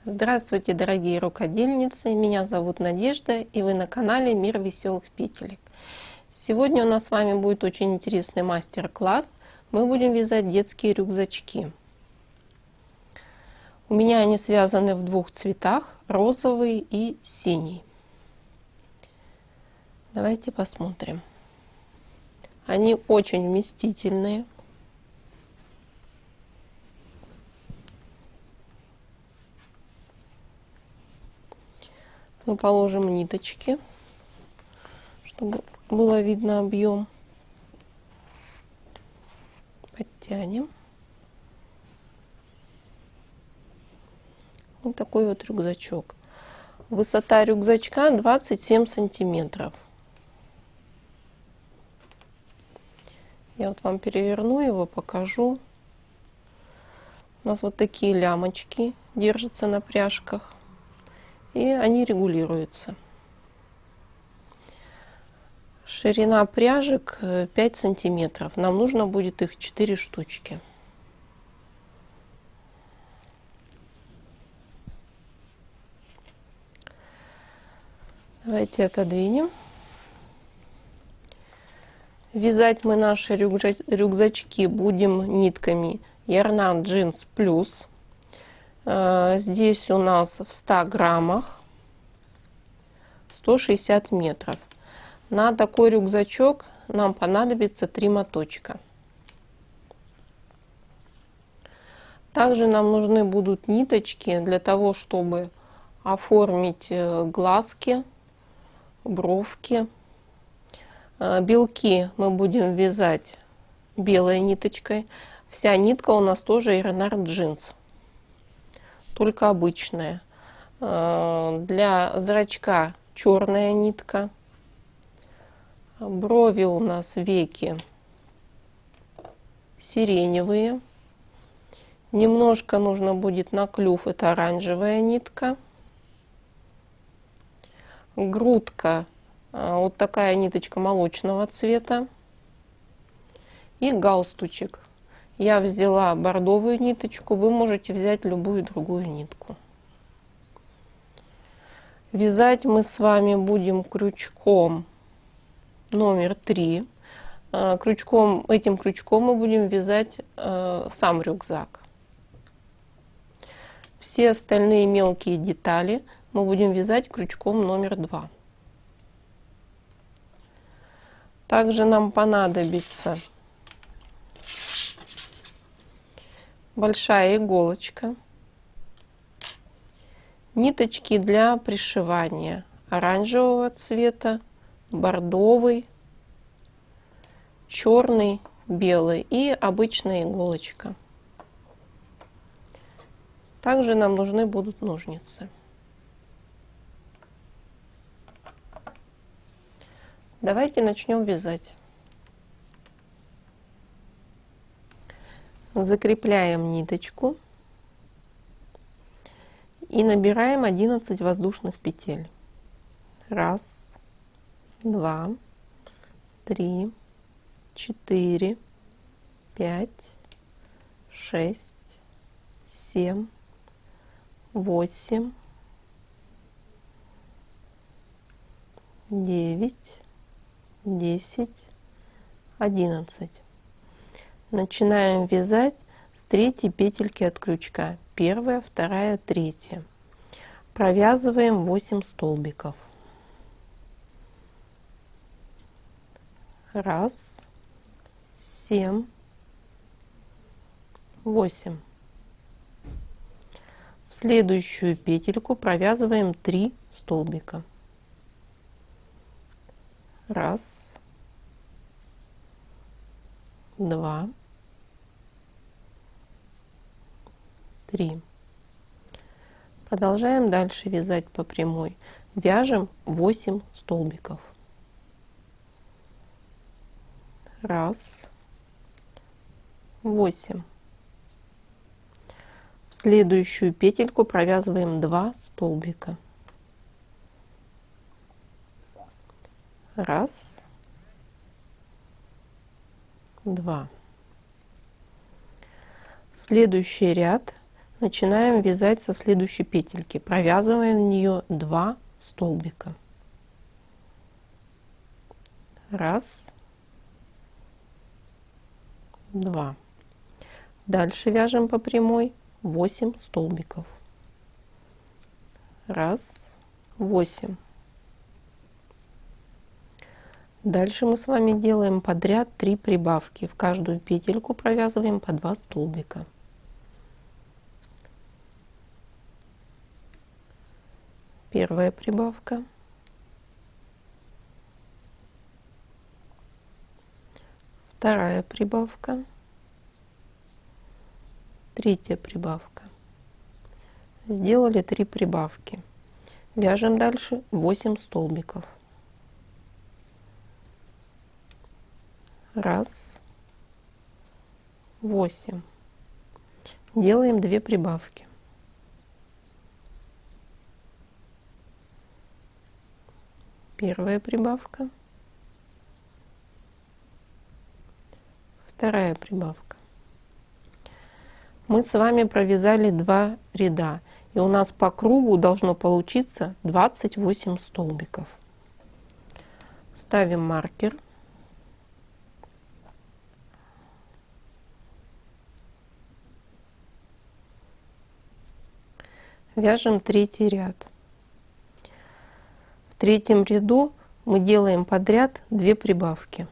Здравствуйте, дорогие рукодельницы! Меня зовут Надежда, и вы на канале Мир веселых петелек. Сегодня у нас с вами будет очень интересный мастер-класс. Мы будем вязать детские рюкзачки. У меня они связаны в двух цветах: розовый и синий. Давайте посмотрим. Они очень вместительные. Мы положим ниточки, чтобы было видно объем. Подтянем. Вот такой вот рюкзачок. Высота рюкзачка 27 сантиметров. Я вот вам переверну его, покажу. У нас вот такие лямочки держатся на пряжках, и они регулируются. Ширина пряжек 5 сантиметров. Нам нужно будет их 4 штучки. Давайте отодвинем. Вязать мы наши рюкзачки будем нитками Yarn Jeans Plus. Здесь у нас в 100 граммах 160 метров. На такой рюкзачок нам понадобится 3 моточка. Также нам нужны будут ниточки для того, чтобы оформить глазки, бровки. Белки мы будем вязать белой ниточкой. Вся нитка у нас тоже Yarn Jeans, только обычная. Для зрачка черная нитка. Брови у нас, веки сиреневые. Немножко нужно будет на клюв, это оранжевая нитка. Грудка, вот такая ниточка молочного цвета. И галстучек. Я взяла бордовую ниточку, вы можете взять любую другую нитку. Вязать мы с вами будем крючком номер 3. Этим крючком мы будем вязать сам рюкзак. Все остальные мелкие детали мы будем вязать крючком номер 2. Также нам понадобится большая иголочка, ниточки для пришивания оранжевого цвета, бордовый, черный, белый и обычная иголочка. Также нам нужны будут ножницы. Давайте начнем вязать. Закрепляем ниточку и набираем 11 воздушных петель. 1, 2, 3, 4, 5, 6, 7, 8, 9, 10, 11. Начинаем вязать с 3-й петельки от крючка. 1, 2, 3. Провязываем 8 столбиков. 1, 7, 8. В следующую петельку провязываем 3 столбика. 1, 2, 3. Продолжаем дальше вязать по прямой. Вяжем 8 столбиков. 1, 8. В следующую петельку провязываем 2 столбика. 1, 2. Следующий ряд Начинаем вязать со следующей петельки. Провязываем в нее 2 столбика. Раз, два. Дальше вяжем по прямой 8 столбиков. Раз, 8. Дальше мы с вами делаем подряд 3 прибавки. В каждую петельку провязываем по 2 столбика. Первая прибавка. Вторая прибавка. Третья прибавка. Сделали 3 прибавки. Вяжем дальше 8 столбиков. Раз, 8. Делаем 2 прибавки. Первая прибавка. Вторая прибавка. Мы с вами провязали 2 ряда, и у нас по кругу должно получиться 28 столбиков. Ставим маркер. Вяжем третий ряд. В третьем ряду мы делаем подряд 2 прибавки.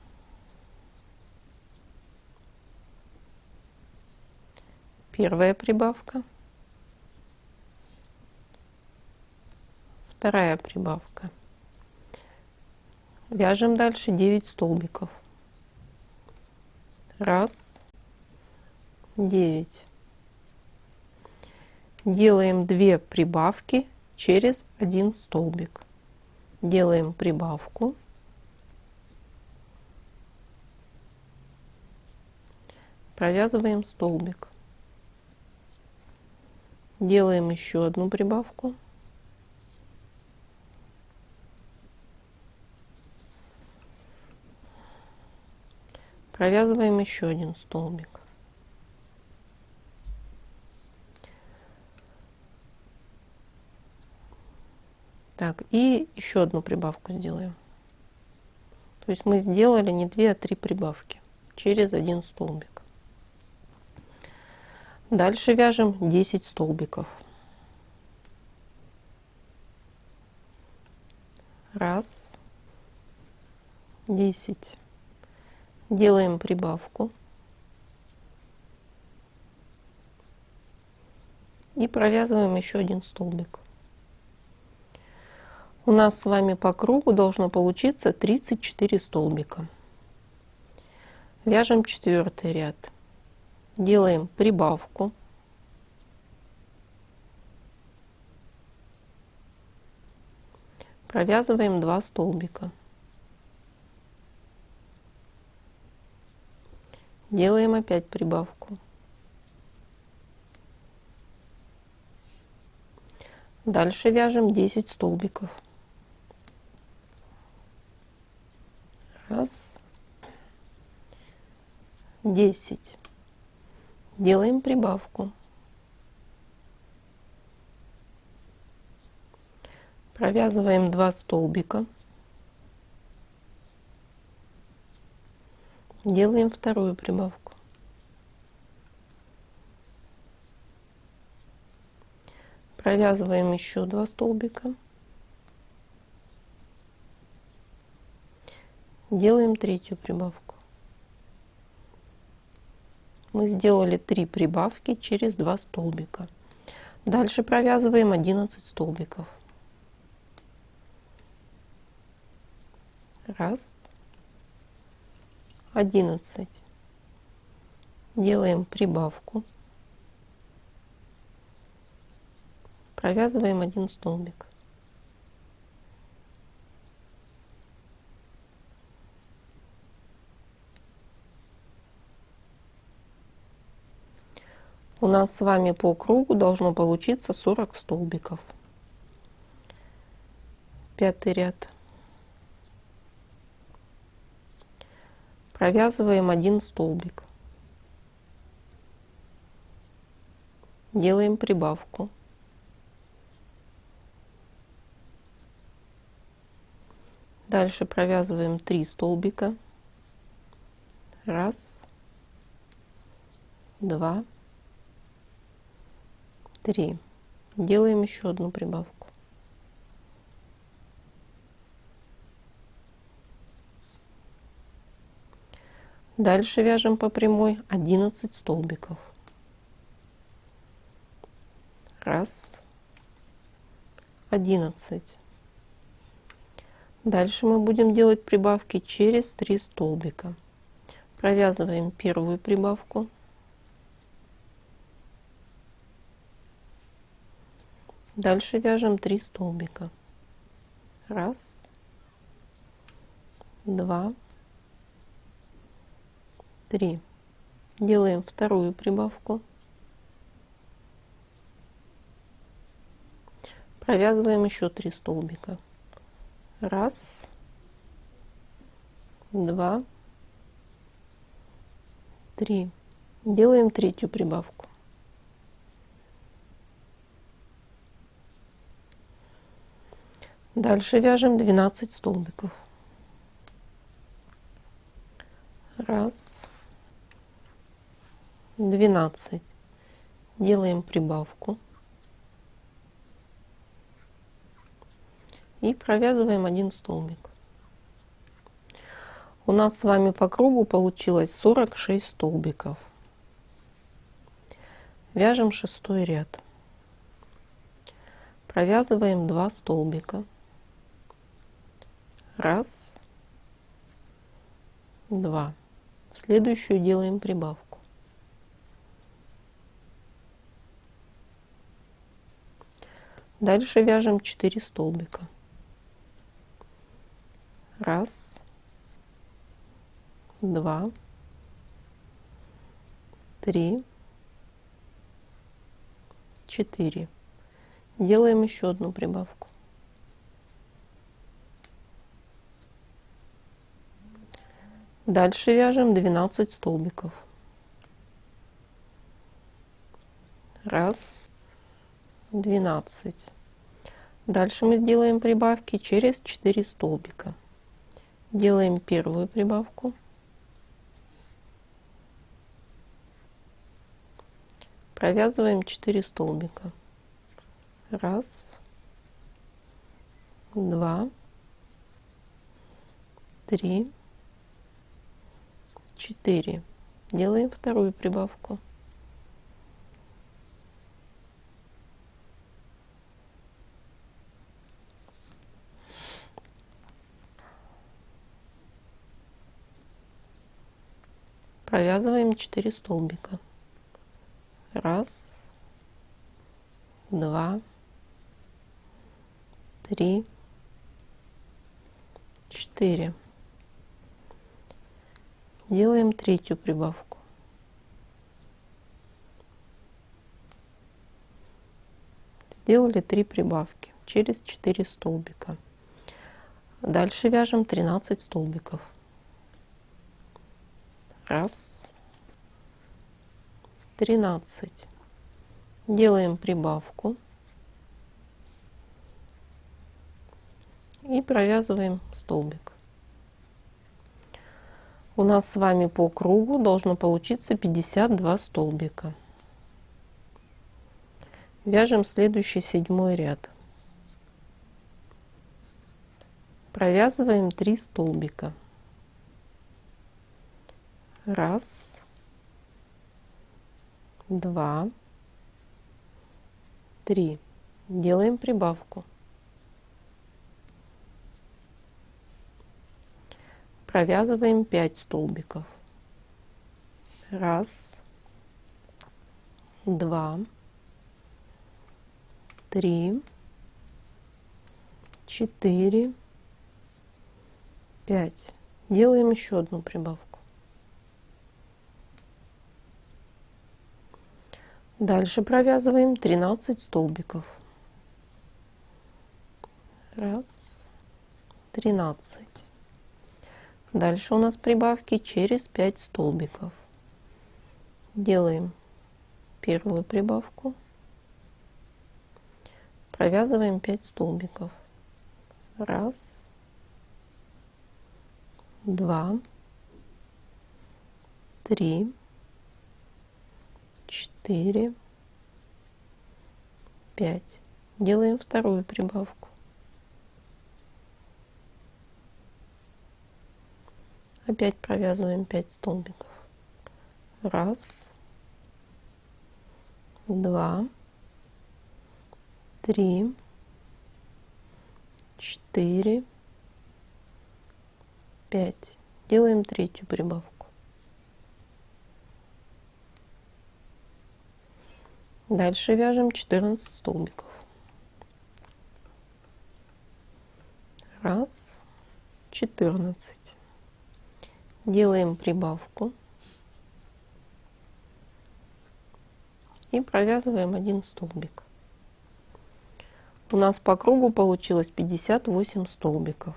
Первая прибавка. Вторая прибавка. Вяжем дальше 9 столбиков. Раз, 9. Делаем 2 прибавки через 1 столбик. Делаем прибавку. Провязываем столбик. Делаем еще одну прибавку. Провязываем еще 1 столбик. Так, и еще одну прибавку сделаем. То есть мы сделали не 2, а 3 прибавки через 1 столбик. Дальше вяжем 10 столбиков. Раз, 10. Делаем прибавку. И провязываем еще 1 столбик. У нас с вами по кругу должно получиться 34 столбика. Вяжем 4-й ряд. Делаем прибавку. Провязываем 2 столбика. Делаем опять прибавку. Дальше вяжем 10 столбиков. Раз, 10. Делаем прибавку. Провязываем 2 столбика. Делаем вторую прибавку. Провязываем еще 2 столбика. Делаем третью прибавку. Мы сделали 3 прибавки через 2 столбика. Дальше провязываем 11 столбиков. Раз, 11. Делаем прибавку. Провязываем 1 столбик. У нас с вами по кругу должно получиться 40 столбиков. 5-й ряд. Провязываем 1 столбик. делаем прибавку. Дальше провязываем 3 столбика. 1, 2, 3. Делаем еще одну прибавку. Дальше вяжем по прямой 11 столбиков. 1, 11. Дальше мы будем делать прибавки через 3 столбика. Провязываем первую прибавку. Дальше вяжем 3 столбика. 1, 2, 3. Делаем вторую прибавку. Провязываем еще 3 столбика. 1, 2, 3. Делаем третью прибавку. Дальше вяжем 12 столбиков. 1, 12. Делаем прибавку. И провязываем 1 столбик. У нас с вами по кругу получилось 46 столбиков. Вяжем 6-й ряд. Провязываем 2 столбика. 1, 2. В следующую делаем прибавку. Дальше вяжем 4 столбика. 1, 2, 3, 4. Делаем еще одну прибавку. Дальше вяжем 12 столбиков. 1, 12. Дальше мы сделаем прибавки через 4 столбика. Делаем первую прибавку. Провязываем 4 столбика. 1, 2, 3, 4. Делаем вторую прибавку. Провязываем 4 столбика. 1, 2, 3, 4. Делаем третью прибавку. Сделали 3 прибавки через 4 столбика. Дальше вяжем 13 столбиков. 1, 13. Делаем прибавку и провязываем столбик. У нас с вами по кругу должно получиться 52 столбика. Вяжем следующий 7-й ряд. Провязываем 3 столбика. 1, 2, 3. Делаем прибавку. Провязываем 5 столбиков. 1, 2, 3, 4, 5. Делаем еще одну прибавку. Дальше провязываем 13 столбиков. 1, 13. Дальше у нас прибавки через 5 столбиков. Делаем первую прибавку. Провязываем 5 столбиков. Раз, два, три, 4, 5. Делаем вторую прибавку. Опять провязываем 5 столбиков. Раз, два, три, 4, 5. Делаем третью прибавку. Дальше вяжем 14 столбиков. Раз, 14. Делаем прибавку и провязываем 1 столбик. У нас по кругу получилось 58 столбиков.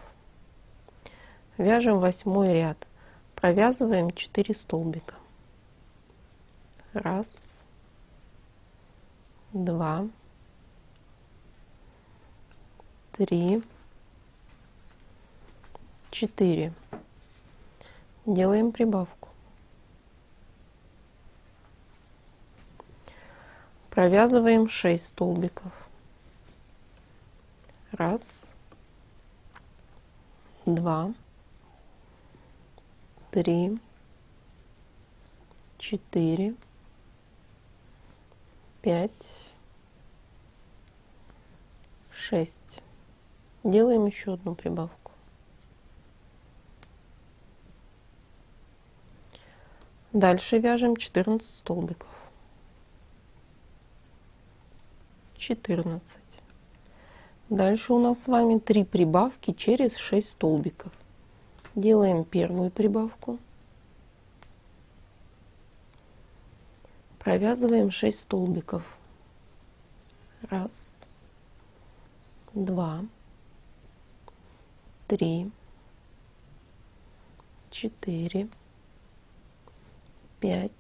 Вяжем 8 ряд. Провязываем 4 столбика. Раз, два, три, 4. Делаем прибавку. Провязываем 6 столбиков. Раз, два, три, 4, 5, 6. Делаем еще одну прибавку. Дальше вяжем 14 столбиков. 14. Дальше у нас с вами 3 прибавки через 6 столбиков. Делаем первую прибавку. Провязываем 6 столбиков. Раз, два, три, 4, 5,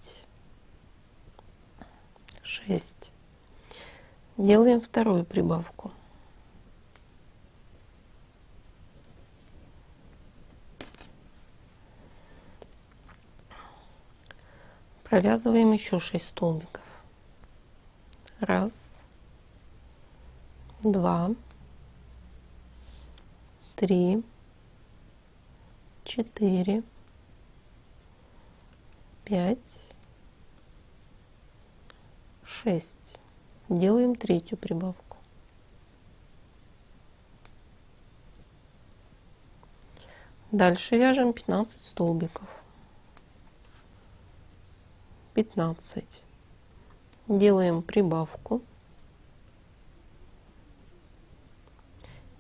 6. Делаем вторую прибавку. Провязываем еще 6 столбиков. Раз, два, три, 4, 5, 6. Делаем третью прибавку. Дальше вяжем 15 столбиков. 15. Делаем прибавку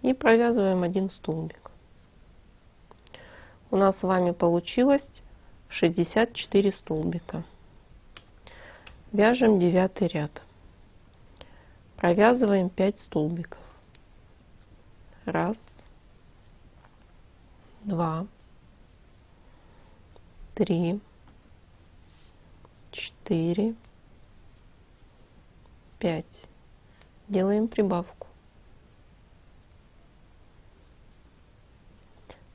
и провязываем 1 столбик. У нас с вами получилось 64 столбика. Вяжем 9 ряд. Провязываем 5 столбиков. Раз, два, три, 4, 5. Делаем прибавку.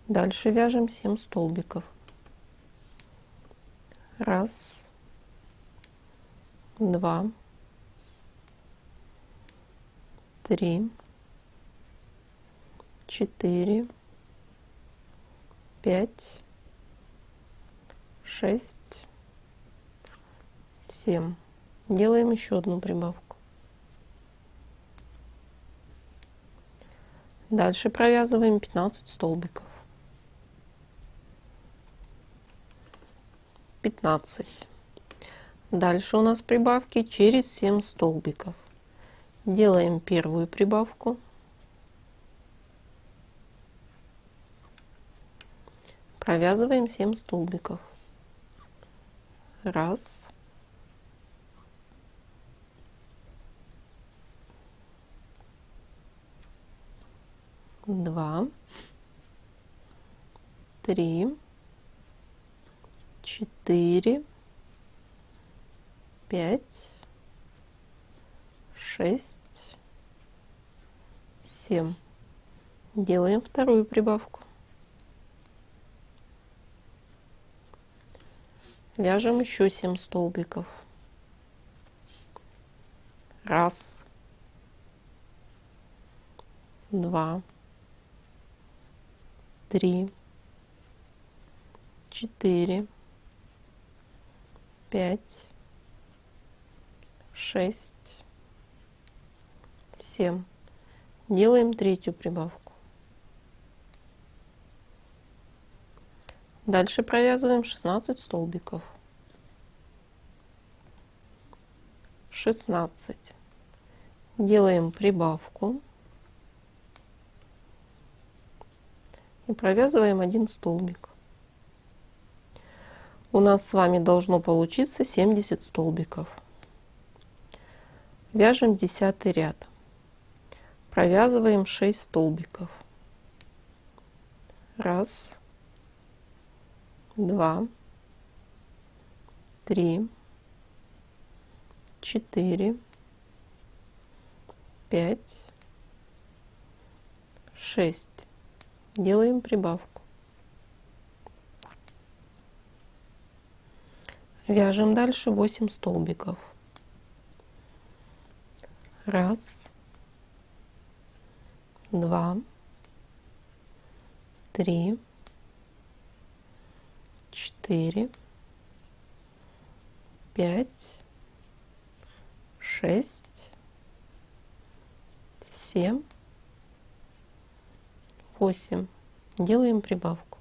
Дальше вяжем 7 столбиков. Раз, два, три, 4, 5, 6, 7. Делаем еще одну прибавку. Дальше провязываем 15 столбиков. 15. Дальше у нас прибавки через 7 столбиков. Делаем первую прибавку. Провязываем 7 столбиков. Раз, два, три, 4, 5, 6, 7. Делаем вторую прибавку. Вяжем еще 7 столбиков. 1, 2, 3, 4, 5, 6, 7. Делаем третью прибавку. Дальше провязываем 16 столбиков. 16. Делаем прибавку и провязываем 1 столбик. У нас с вами должно получиться 70 столбиков. Вяжем 10 ряд. Провязываем 6 столбиков. 1, 2, 3, 4, 5, 6. Делаем прибавку. Вяжем дальше 8 столбиков. 1, 2, 3, 4, 5, 6, 7, 8. Делаем прибавку.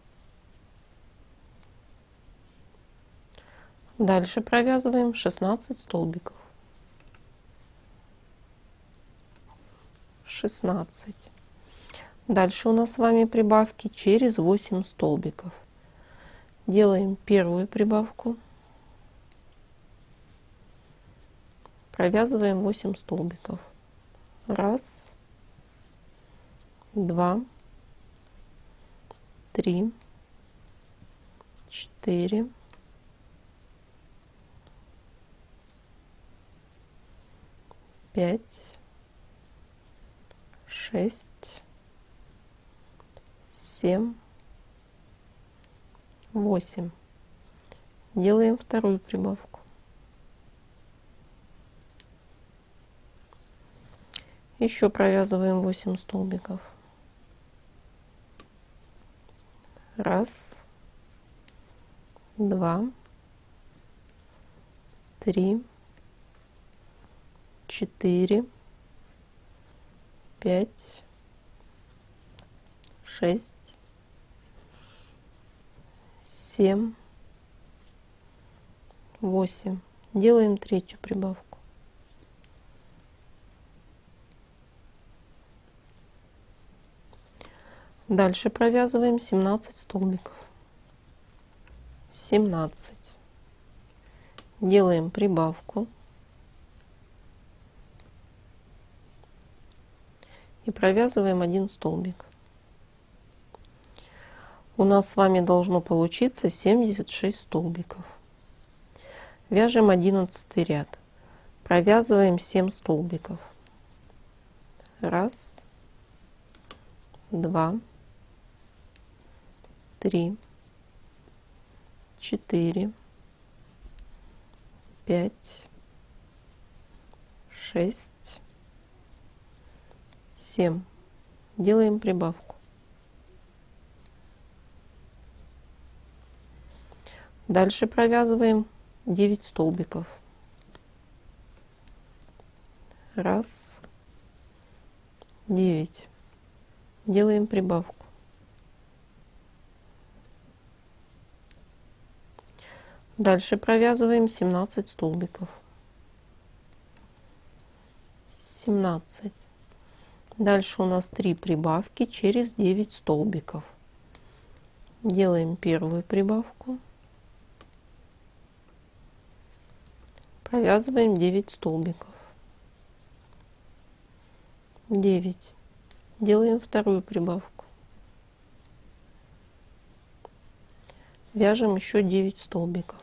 Дальше провязываем 16 столбиков. 16. Дальше у нас с вами прибавки через 8 столбиков. Делаем первую прибавку. Провязываем 8 столбиков. 1, 2, 3, 4, 5, 6, 7, 8. Делаем вторую прибавку. Еще провязываем 8 столбиков. 1, 2, 3, 4, 5, 6, 7, 8. Делаем третью прибавку. Дальше провязываем 17 столбиков. 17. Делаем прибавку. И провязываем 1 столбик. У нас с вами должно получиться 76 столбиков. Вяжем 11 ряд. Провязываем 7 столбиков. 1, 2, 3, 4, 5, 6, 7. Делаем прибавку. Дальше провязываем 9 столбиков. 1, 9. Делаем прибавку. Дальше провязываем 17 столбиков. 17. Дальше у нас 3 прибавки через 9 столбиков. Делаем первую прибавку. Провязываем 9 столбиков. 9. Делаем вторую прибавку. Вяжем еще 9 столбиков.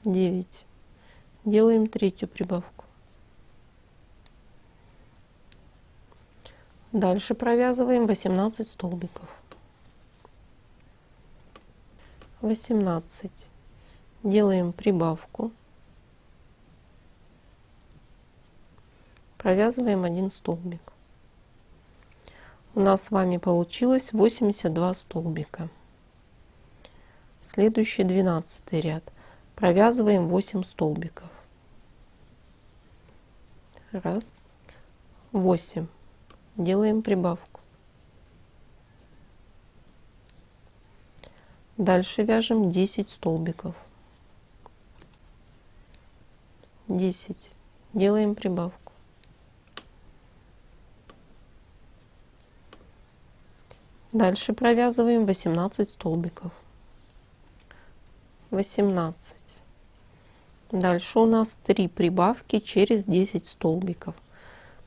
9. Делаем третью прибавку. Дальше провязываем 18 столбиков. 18. Делаем прибавку. Провязываем 1 столбик. У нас с вами получилось 82 столбика. Следующий 12 ряд. Провязываем 8 столбиков. Раз, 8. Делаем прибавку. Дальше вяжем 10 столбиков. 10. Делаем прибавку. Дальше провязываем 18 столбиков. 18. Дальше у нас 3 прибавки через 10 столбиков.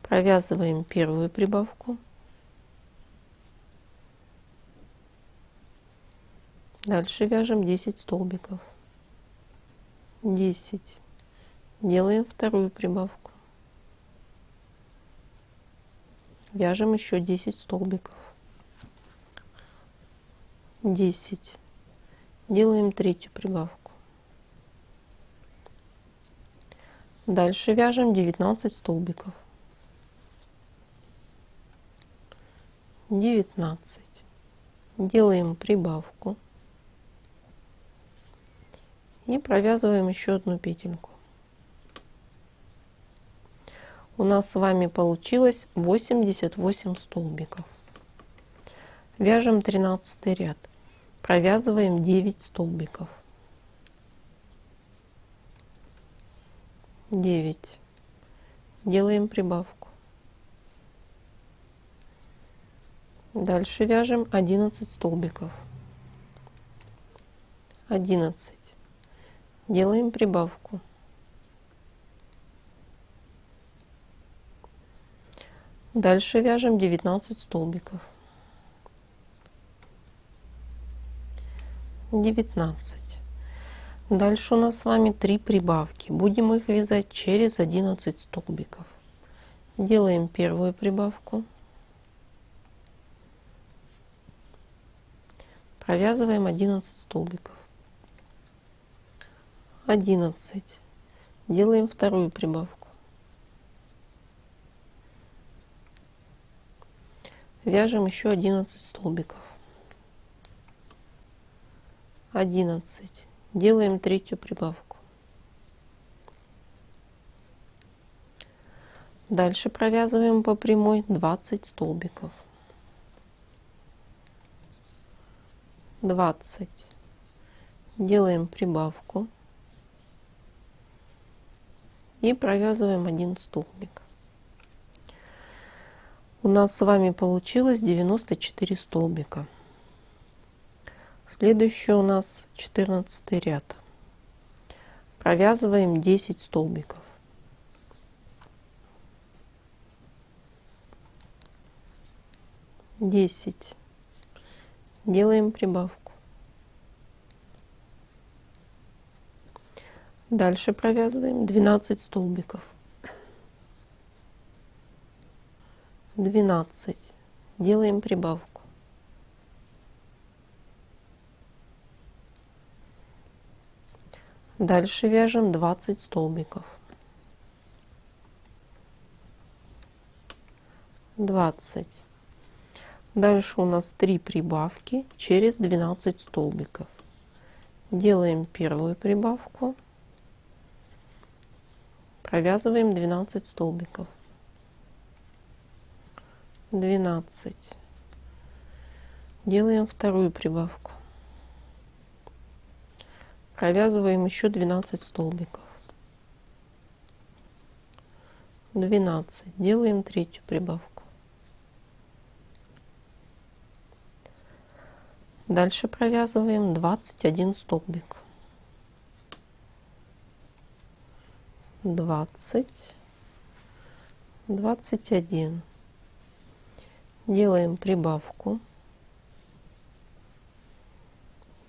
Провязываем первую прибавку. Дальше вяжем 10 столбиков. 10. Делаем вторую прибавку. Вяжем еще 10 столбиков. 10. Делаем третью прибавку. Дальше вяжем 19 столбиков. 19. Делаем прибавку. И провязываем еще одну петельку. У нас с вами получилось 88 столбиков. Вяжем 13 ряд. Провязываем 9 столбиков. 9. Делаем прибавку. Дальше вяжем 11 столбиков. 11. Делаем прибавку. Дальше вяжем 19 столбиков. 19. Дальше у нас с вами 3 прибавки. Будем их вязать через 11 столбиков. Делаем первую прибавку. Провязываем 11 столбиков. 11. Делаем вторую прибавку. Вяжем еще 11 столбиков. 11. Делаем третью прибавку. Дальше провязываем по прямой 20 столбиков. 20. Делаем прибавку. И провязываем 1 столбик. У нас с вами получилось 94 столбика. Следующий у нас 14 ряд. Провязываем 10 столбиков. 10. Делаем прибавку. Дальше провязываем 12 столбиков. 12. Делаем прибавку. Дальше вяжем 20 столбиков. 20. Дальше у нас 3 прибавки через 12 столбиков. Делаем первую прибавку. Провязываем 12 столбиков. 12. Делаем вторую прибавку. Провязываем еще 12 столбиков. 12. Делаем третью прибавку. Дальше провязываем 21 столбик. 20. 21. Делаем прибавку.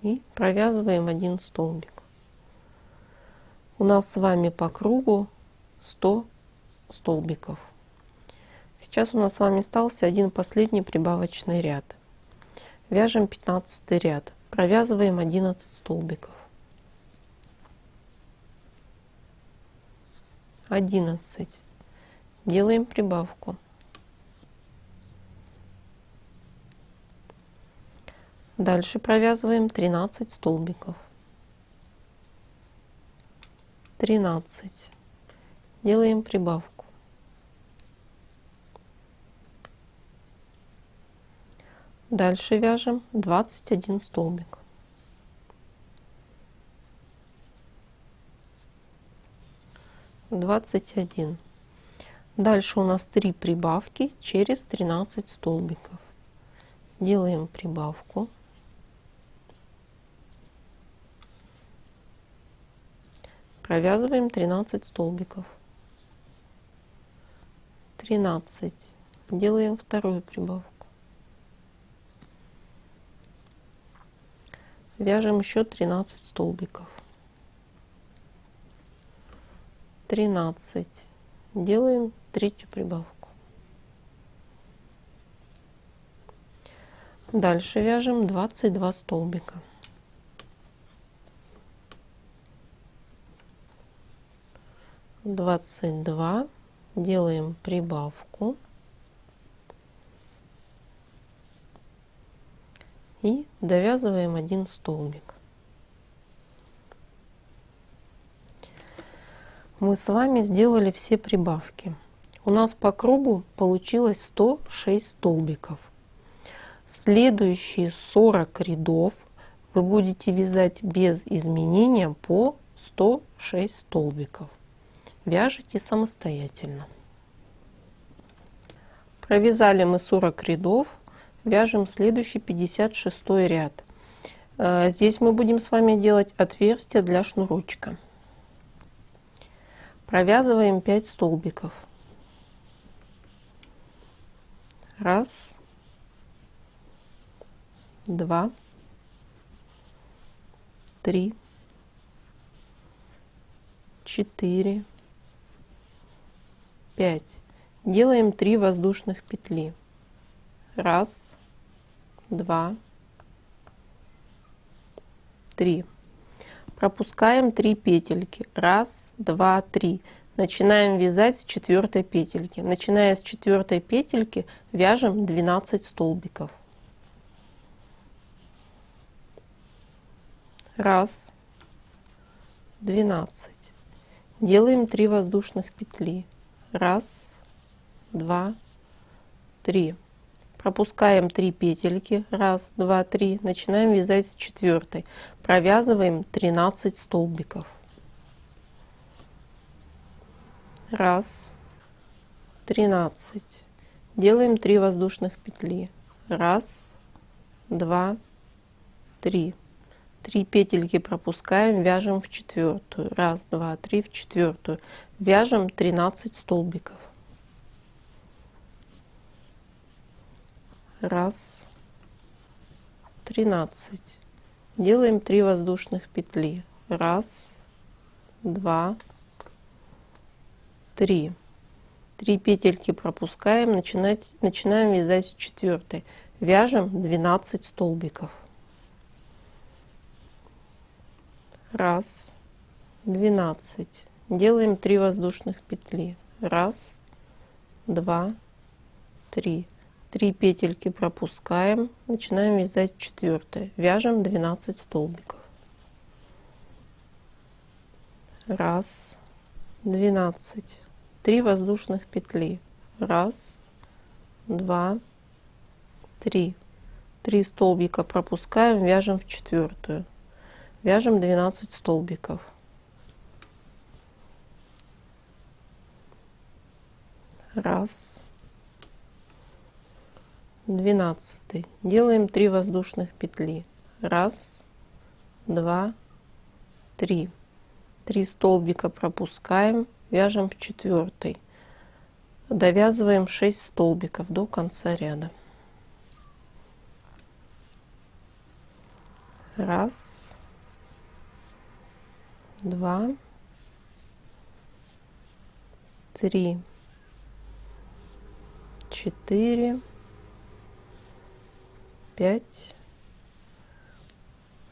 И провязываем 1 столбик. У нас с вами по кругу 100 столбиков. Сейчас у нас с вами остался один последний прибавочный ряд. Вяжем 15 ряд. Провязываем 11 столбиков. 11. Делаем прибавку. Дальше провязываем 13 столбиков. 13. Делаем прибавку. Дальше вяжем 21 столбик. 21. Дальше у нас 3 прибавки через 13 столбиков. Делаем прибавку. Провязываем 13 столбиков. 13. Делаем вторую прибавку. Вяжем еще 13 столбиков. 13. Делаем третью прибавку. Дальше вяжем 22 столбика. 22. Делаем прибавку. И довязываем один столбик. Мы с вами сделали все прибавки. У нас по кругу получилось 106 столбиков. Следующие 40 рядов вы будете вязать без изменения по 106 столбиков. Вяжите самостоятельно. Провязали мы 40 рядов. Вяжем следующий 56 ряд. Здесь мы будем с вами делать отверстие для шнурочка. Провязываем 5 столбиков. 1, 2, 3, 4, 5. Делаем 3 воздушных петли. 1, 2, 3. Пропускаем 3 петельки. 1, 2, 3. Начинаем вязать с 4 петельки. Начиная с 4 петельки вяжем 12 столбиков. 1, 12. Делаем 3 воздушных петли. 1, 2, 3. Пропускаем 3 петельки. 1, 2, 3. Начинаем вязать с 4. Провязываем 13 столбиков. 1, 13. Делаем 3 воздушных петли. 1, 2, 3. 3 петельки пропускаем, вяжем в 4. 1, 2, 3 в 4. Вяжем 13 столбиков. 1, 13. Делаем 3 воздушных петли. 1, 2, 3. 3 петельки пропускаем, начинаем вязать с 4. Вяжем 12 столбиков. 1, 12. Делаем 3 воздушных петли. 1, 2, 3. 3 петельки пропускаем, начинаем вязать 4. Вяжем 12 столбиков. 1, 12. 3 воздушных петли. 1, 2, 3. 3 столбика пропускаем, вяжем в 4. Вяжем 12 столбиков. 1, 12. Делаем 3 воздушных петли. 1, 2, 3. 3 столбика пропускаем, вяжем в 4. Довязываем 6 столбиков до конца ряда. 1, 2, 3, 4, 5,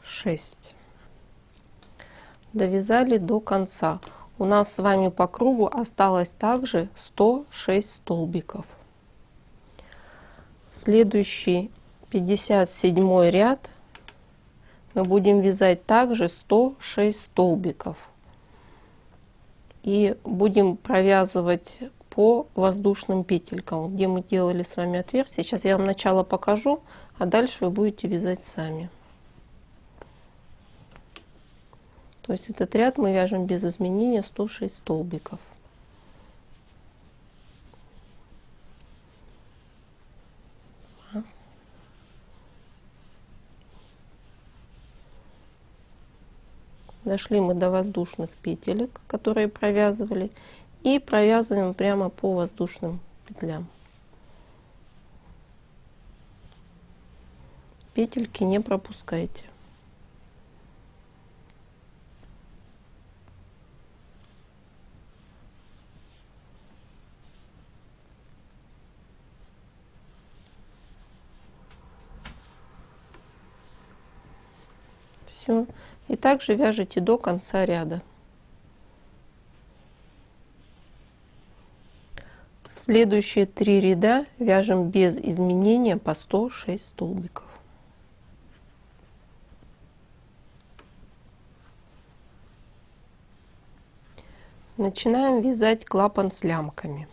6. Довязали до конца. У нас с вами по кругу осталось также 106 столбиков. Следующий 57 ряд мы будем вязать также 106 столбиков. И будем провязывать по воздушным петелькам, где мы делали с вами отверстие. Сейчас я вам начало покажу, а дальше вы будете вязать сами. То есть этот ряд мы вяжем без изменения 106 столбиков. Дошли мы до воздушных петелек, которые провязывали, и провязываем прямо по воздушным петлям. Петельки не пропускайте. Все. И также вяжите до конца ряда. Следующие 3 ряда вяжем без изменения по 106 столбиков. Начинаем вязать клапан с лямками.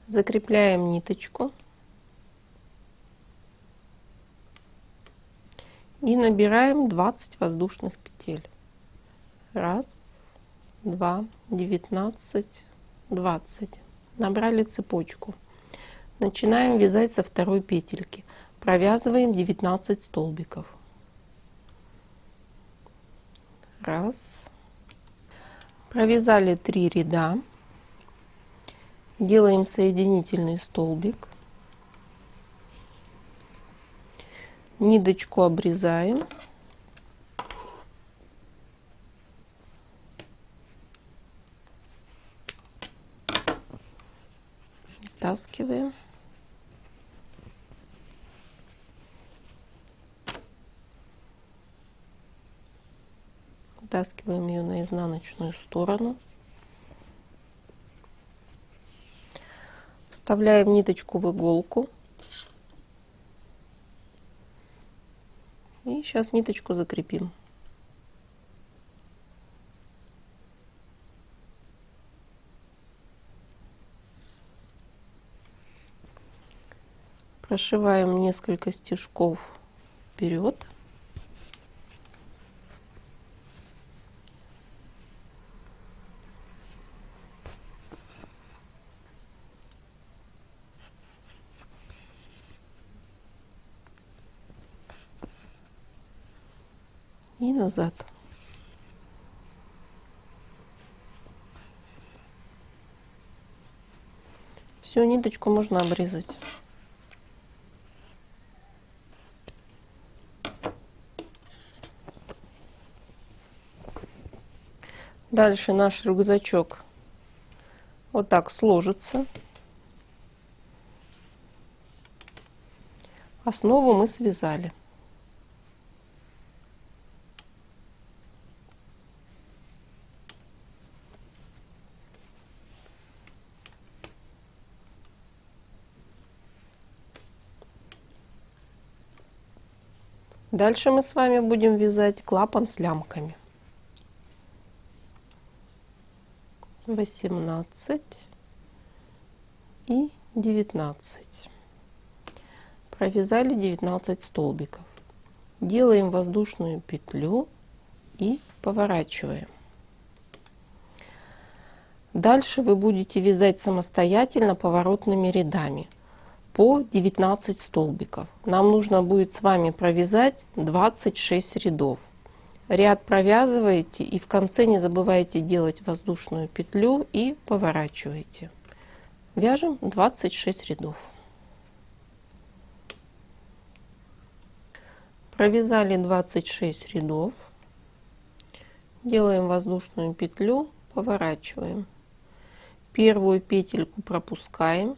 Закрепляем ниточку и набираем 20 воздушных петель. 1, 2, 19, 20. Набрали цепочку. Начинаем вязать со второй петельки. Провязываем 19 столбиков. 1. Провязали 3 ряда. Делаем соединительный столбик. Ниточку обрезаем. Вытаскиваем. Вытаскиваем ее на изнаночную сторону. Вставляем ниточку в иголку. И сейчас ниточку закрепим. Прошиваем несколько стежков вперед. И назад. Всю ниточку можно обрезать. Дальше наш рюкзачок вот так сложится. Основу мы связали. Дальше мы с вами будем вязать клапан с лямками. 18 и 19. Провязали 19 столбиков. Делаем воздушную петлю и поворачиваем. Дальше вы будете вязать самостоятельно поворотными рядами по 19 столбиков. Нам нужно будет с вами провязать 26 рядов. Ряд провязываете и в конце не забывайте делать воздушную петлю и поворачиваете. Вяжем 26 рядов. Провязали 26 рядов. Делаем воздушную петлю, поворачиваем. Первую петельку пропускаем,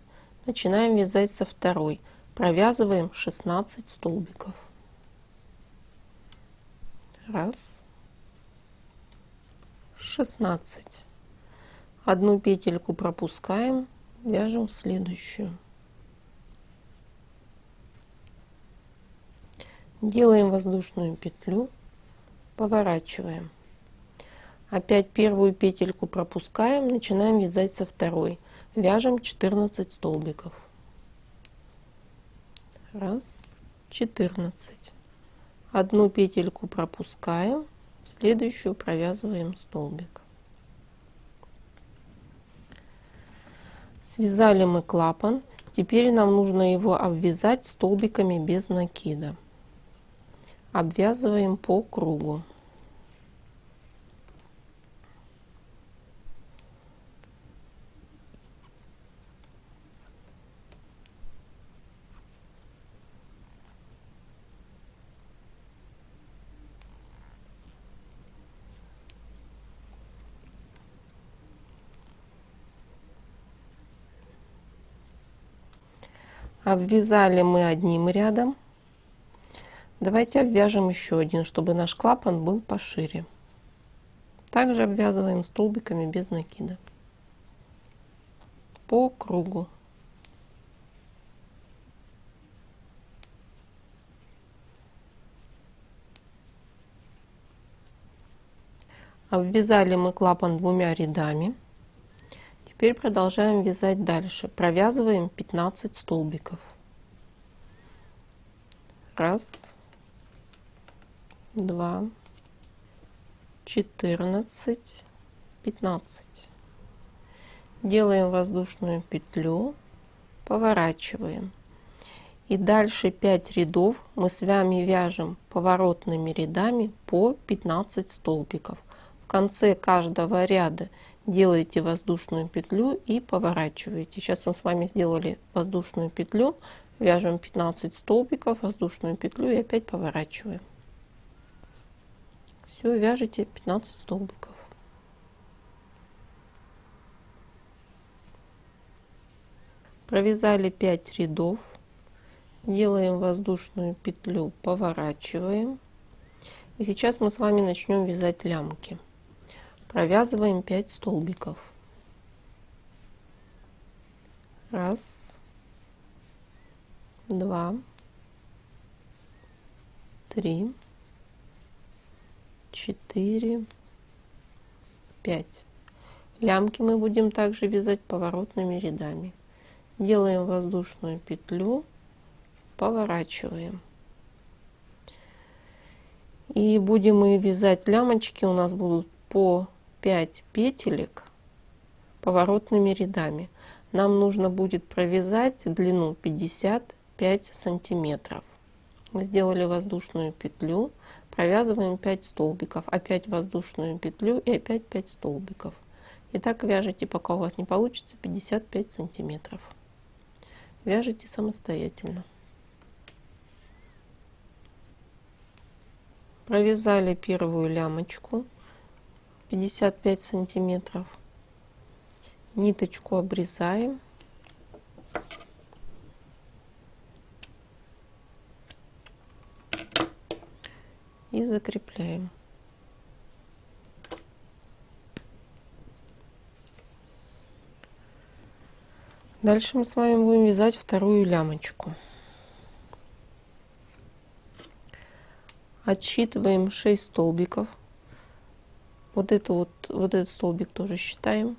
начинаем вязать со второй. Провязываем 16 столбиков. Раз, 16. Одну петельку пропускаем, вяжем в следующую. Делаем воздушную петлю, поворачиваем. Опять первую петельку пропускаем, начинаем вязать со второй. Вяжем 14 столбиков. Раз, 14. Одну петельку пропускаем, в следующую провязываем столбик. Связали мы клапан, теперь нам нужно его обвязать столбиками без накида. Обвязываем по кругу. Обвязали мы одним рядом. Давайте обвяжем еще один, чтобы наш клапан был пошире. Также обвязываем столбиками без накида по кругу. Обвязали мы клапан двумя рядами. Теперь продолжаем вязать дальше. Провязываем 15 столбиков. Раз, 2, 14, 15. Делаем воздушную петлю, поворачиваем. И дальше 5 рядов мы с вами вяжем поворотными рядами по 15 столбиков. В конце каждого ряда делаете воздушную петлю и поворачиваете. Сейчас мы с вами сделали воздушную петлю, вяжем 15 столбиков, воздушную петлю и опять поворачиваем. Все, вяжете 15 столбиков. Провязали 5 рядов, делаем воздушную петлю, поворачиваем. И сейчас мы с вами начнем вязать лямки. Провязываем 5 столбиков. Раз, 2, 3, 4, 5. Лямки мы будем также вязать поворотными рядами. Делаем воздушную петлю, поворачиваем. И будем мы вязать лямочки, у нас будут по 5 петелек поворотными рядами. Нам нужно будет провязать длину 55 сантиметров. Мы сделали воздушную петлю, провязываем 5 столбиков, опять воздушную петлю и опять 5 столбиков. И так вяжите, пока у вас не получится 55 сантиметров. Вяжите самостоятельно. Провязали первую лямочку 55 сантиметров. Ниточку обрезаем. И закрепляем. Дальше мы с вами будем вязать вторую лямочку. Отсчитываем 6 столбиков. Вот этот столбик тоже считаем.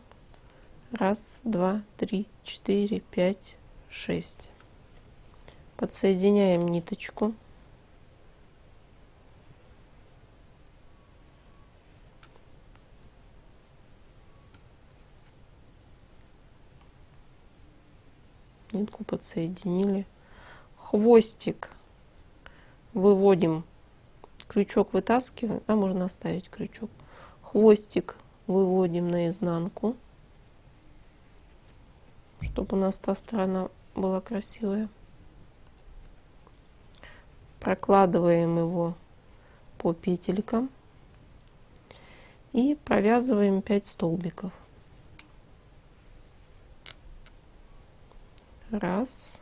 Раз, два, три, 4, 5, 6. Подсоединяем ниточку. Нитку подсоединили. Хвостик выводим, крючок вытаскиваем, а можно оставить крючок. Хвостик выводим наизнанку, чтобы у нас та сторона была красивая. Прокладываем его по петелькам и провязываем 5 столбиков. Раз.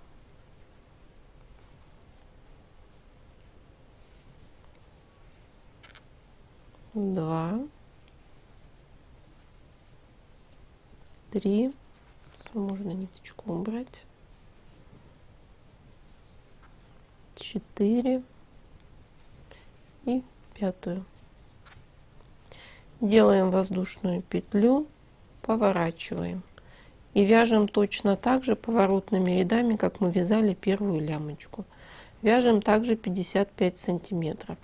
Два. Три. Можно ниточку убрать. 4 и 5. Делаем воздушную петлю, поворачиваем и вяжем точно так же поворотными рядами, как мы вязали первую лямочку. Вяжем также 55 сантиметров.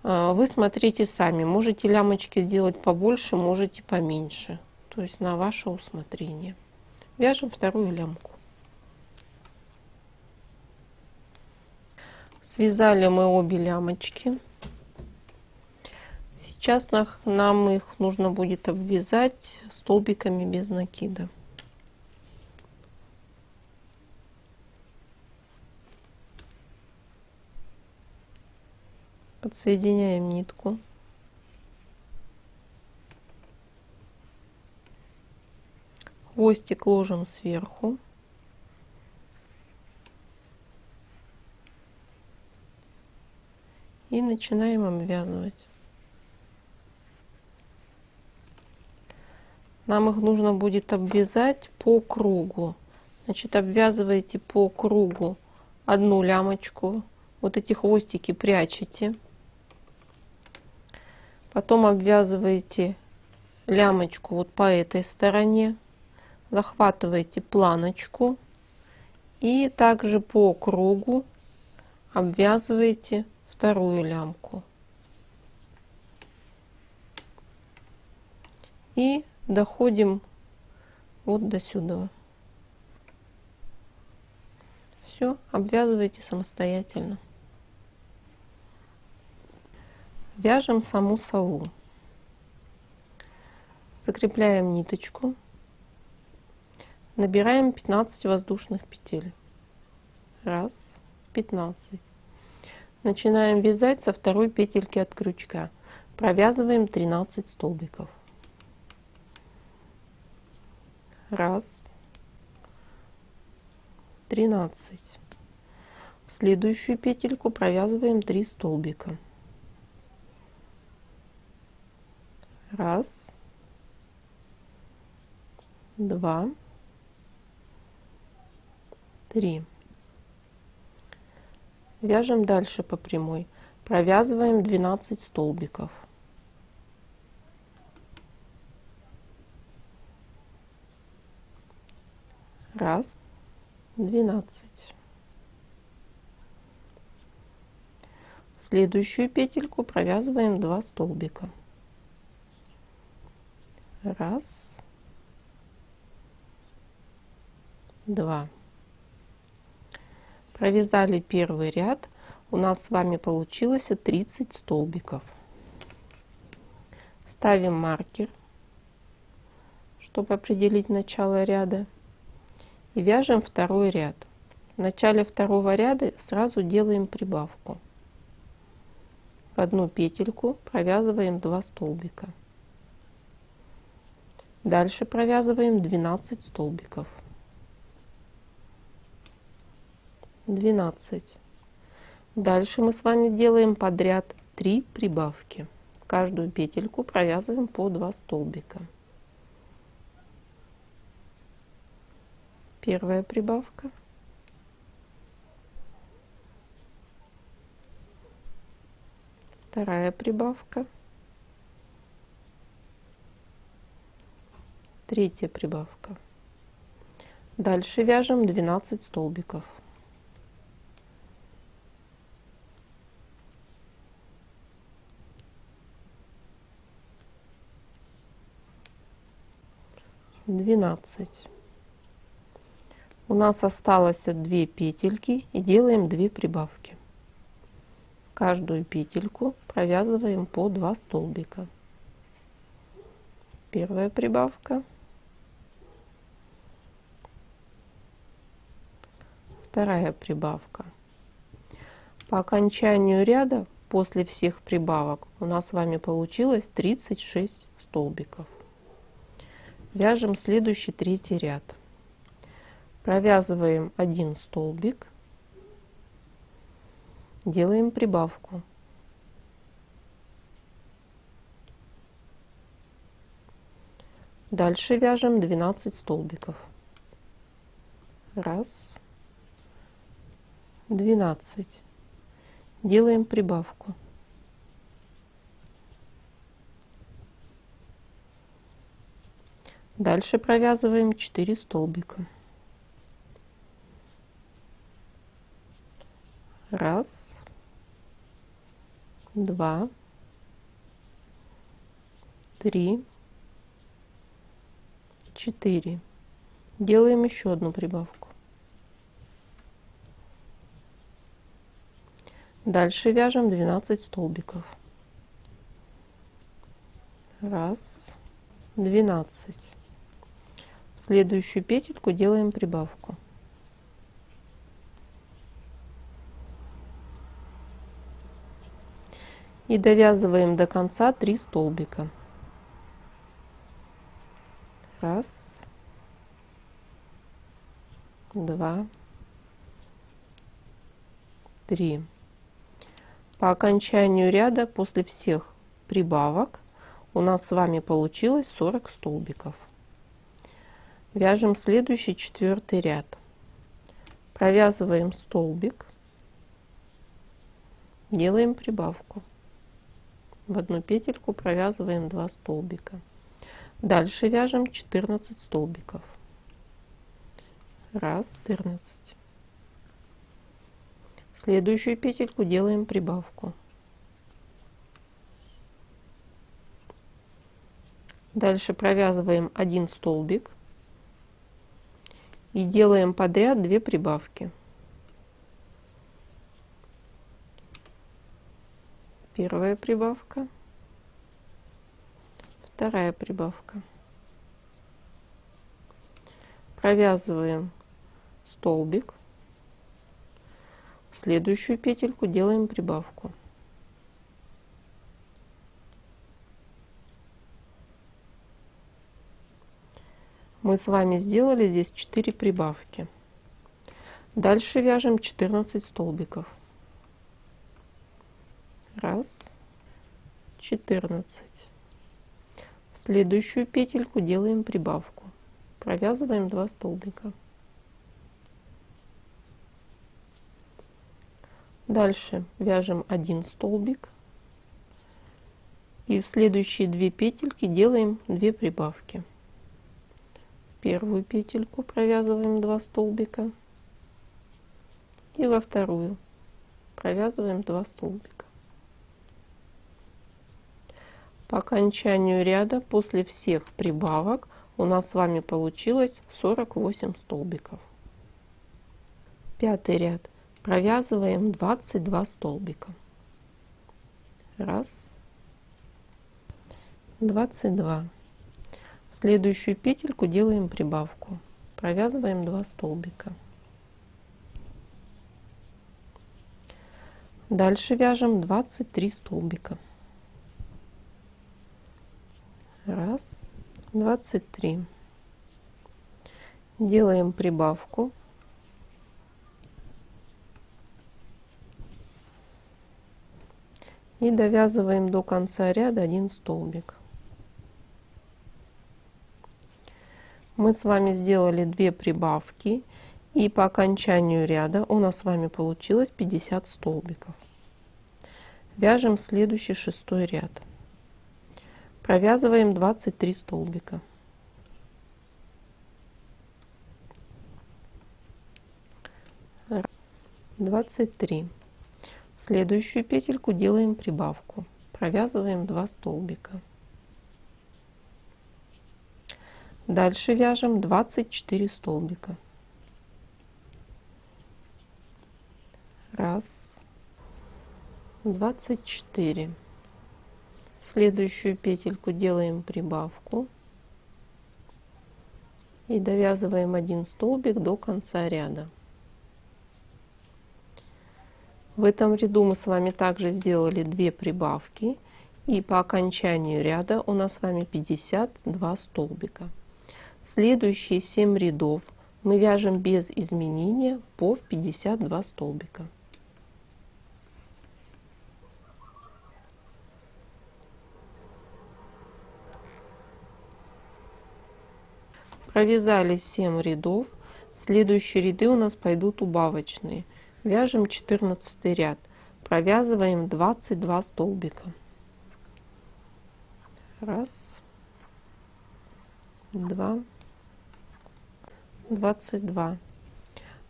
Вы смотрите сами, можете лямочки сделать побольше, можете поменьше, то есть на ваше усмотрение. Вяжем вторую лямку. Связали мы обе лямочки. Сейчас нам их нужно будет обвязать столбиками без накида. Подсоединяем нитку. Хвостик ложим сверху. И начинаем обвязывать. Нам их нужно будет обвязать по кругу. Значит, обвязываете по кругу одну лямочку. Вот эти хвостики прячете. Потом обвязываете лямочку вот по этой стороне. Захватываете планочку. И также по кругу обвязываете вторую лямку. И доходим вот до сюда. Все, обвязывайте самостоятельно. Вяжем саму сову. Закрепляем ниточку. Набираем 15 воздушных петель. Раз, 15. Начинаем вязать со второй петельки от крючка. Провязываем 13 столбиков. Раз, 13. В следующую петельку провязываем 3 столбика. Раз, 2, 3. Вяжем дальше по прямой. Провязываем 12 столбиков. Раз, 12. В следующую петельку провязываем 2 столбика. Раз, 2. Провязали первый ряд. У нас с вами получилось 30 столбиков. Ставим маркер, чтобы определить начало ряда. И вяжем второй ряд. В начале второго ряда сразу делаем прибавку. В одну петельку провязываем 2 столбика. Дальше провязываем 12 столбиков. 12. Дальше мы с вами делаем подряд 3 прибавки. В каждую петельку провязываем по 2 столбика. Первая прибавка. Вторая прибавка. Третья прибавка. Дальше вяжем 12 столбиков. У нас осталось 2 петельки и делаем 2 прибавки. Каждую петельку провязываем по 2 столбика. Первая прибавка. Вторая прибавка. По окончанию ряда после всех прибавок у нас с вами получилось 36 столбиков. Вяжем следующий третий ряд. Провязываем 1 столбик, делаем прибавку. Дальше вяжем 12 столбиков. Раз, 12. Делаем прибавку. Дальше провязываем 4 столбика. Раз, 2, 3, 4. Делаем еще одну прибавку. Дальше вяжем 12 столбиков. Раз, 12. В следующую петельку делаем прибавку. И довязываем до конца 3 столбика. Раз, 2, 3. По окончанию ряда после всех прибавок у нас с вами получилось 40 столбиков. Вяжем следующий 4-й ряд. Провязываем столбик, делаем прибавку. В одну петельку провязываем 2 столбика. Дальше вяжем 14 столбиков. Раз, 14. В следующую петельку делаем прибавку. Дальше провязываем 1 столбик и делаем подряд 2 прибавки. Первая прибавка, вторая прибавка. Провязываем столбик, в следующую петельку делаем прибавку. Мы с вами сделали здесь 4 прибавки. Дальше вяжем 14 столбиков. Раз, 14. В следующую петельку делаем прибавку. Провязываем 2 столбика. Дальше вяжем 1 столбик. И в следующие 2 петельки делаем 2 прибавки. В первую петельку провязываем 2 столбика. И во вторую провязываем 2 столбика. По окончанию ряда после всех прибавок у нас с вами получилось 48 столбиков. 5-й ряд. Провязываем 22 столбика. Раз, 22. В следующую петельку делаем прибавку. Провязываем 2 столбика. Дальше вяжем 23 столбика. Раз, 23. Делаем прибавку. И довязываем до конца ряда 1 столбик. Мы с вами сделали 2 прибавки, и по окончанию ряда у нас с вами получилось 50 столбиков. Вяжем следующий 6-й ряд. Провязываем 23 столбика. Раз, 23. В следующую петельку делаем прибавку. Провязываем 2 столбика. Дальше вяжем 24 столбика. Раз, 24. В следующую петельку делаем прибавку и довязываем 1 столбик до конца ряда. В этом ряду мы с вами также сделали 2 прибавки, и по окончанию ряда у нас с вами 52 столбика. Следующие 7 рядов Мы вяжем без изменения по 52 столбика. Провязали 7 рядов. Следующие ряды у нас пойдут убавочные. Вяжем 14 ряд. Провязываем 22 столбика. Раз, два, 22.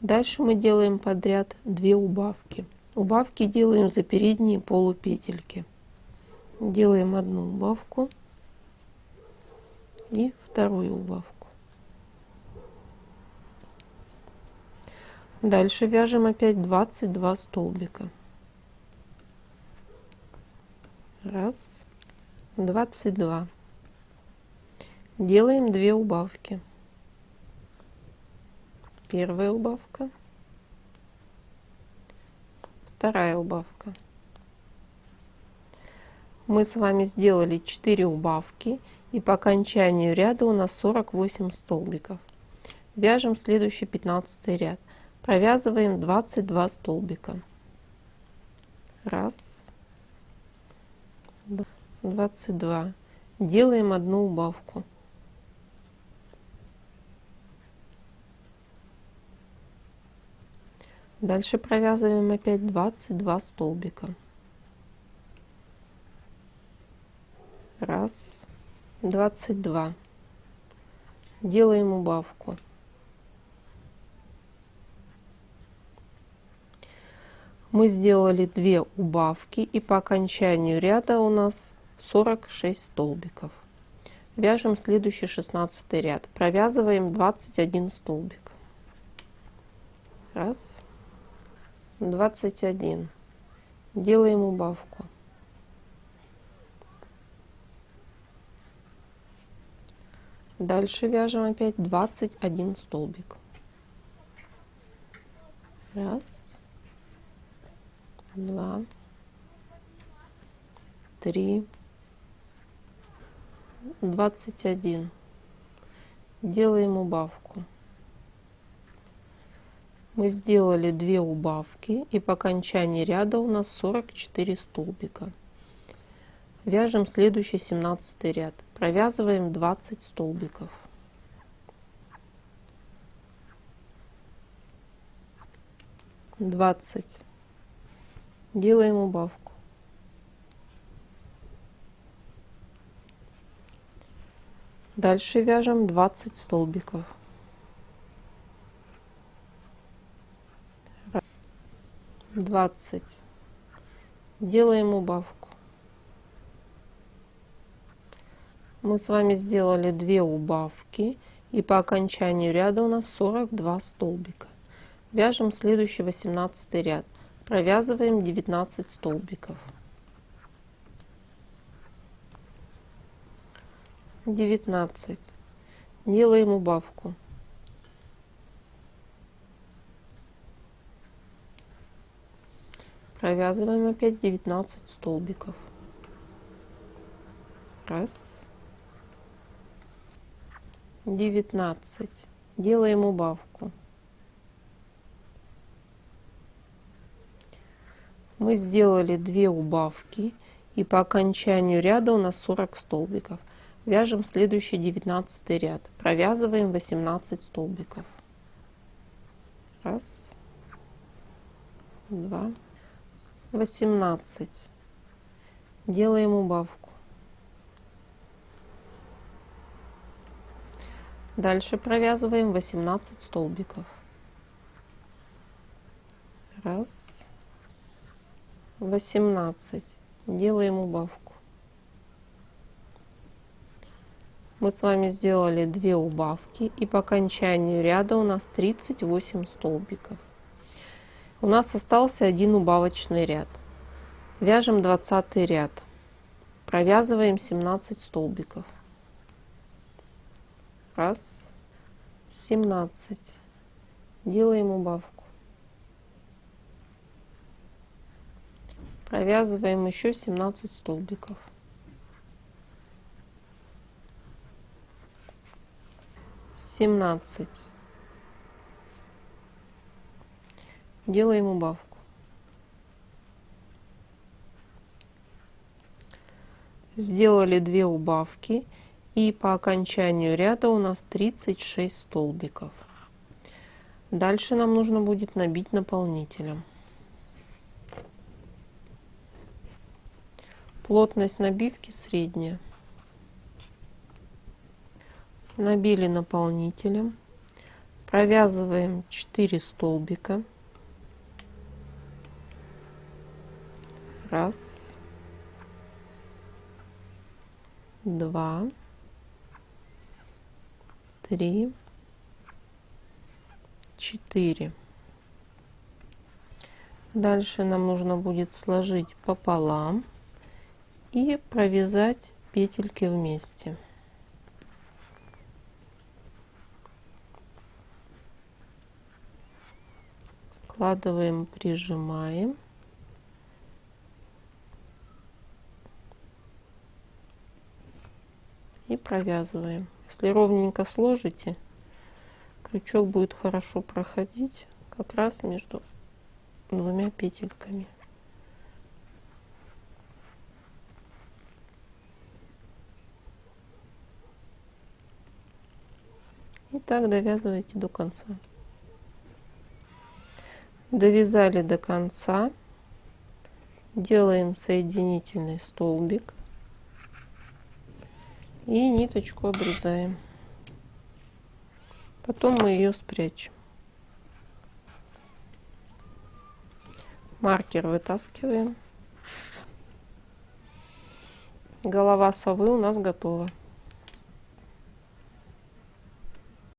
Дальше мы делаем подряд 2 убавки. Убавки делаем за передние полупетельки. Делаем одну убавку и вторую убавку. Дальше вяжем опять 22 столбика. Раз, 22. Делаем 2 убавки. Первая убавка, вторая убавка. Мы с вами сделали 4 убавки, и по окончанию ряда у нас 48 столбиков. Вяжем следующий 15 ряд. Провязываем 22 столбика. Раз, 22. Делаем одну убавку. Дальше провязываем опять 22 столбика. Раз, 22. Делаем убавку. Мы сделали 2 убавки, и по окончанию ряда у нас 46 столбиков. Вяжем следующий 16 ряд. Провязываем 21 столбик. Раз, 21. Делаем убавку. Дальше вяжем опять 21 столбик. Раз, 2, 3, 21. Делаем убавку. Мы сделали 2 убавки, и по окончании ряда у нас 44 столбика. Вяжем следующий 17 ряд. Провязываем 20 столбиков. Двадцать. Делаем убавку. Дальше вяжем 20 столбиков. 20. Делаем убавку. Мы с вами сделали 2 убавки, и по окончанию ряда у нас 42 столбика. Вяжем следующий 18 ряд. Провязываем 19 столбиков. 19. Делаем убавку. Провязываем опять 19 столбиков. Раз, 19. Делаем убавку. Мы сделали 2 убавки, и по окончанию ряда у нас 40 столбиков. Вяжем следующий 19 ряд. Провязываем 18 столбиков. Раз, 2, 18. Делаем убавку. Дальше провязываем 18 столбиков. Раз, 18. Делаем убавку. Мы с вами сделали 2 убавки, и по окончанию ряда у нас 38 столбиков. У нас остался 1 убавочный ряд. Вяжем 20 ряд. Провязываем 17 столбиков. Раз, 17. Делаем убавку. Провязываем еще 17 столбиков. 17. Делаем убавку. Сделали 2 убавки, и по окончанию ряда у нас 36 столбиков. Дальше нам нужно будет набить наполнителем. Плотность набивки средняя. Набили наполнителем, провязываем 4 столбика. Раз, два, три, 4. Дальше нам нужно будет сложить пополам и провязать петельки вместе. Складываем, прижимаем. И провязываем. Если ровненько сложите, крючок будет хорошо проходить как раз между 2 петельками. И так довязывайте до конца. Довязали до конца, делаем соединительный столбик и ниточку обрезаем. Потом мы ее спрячем. Маркер вытаскиваем. Голова совы у нас готова.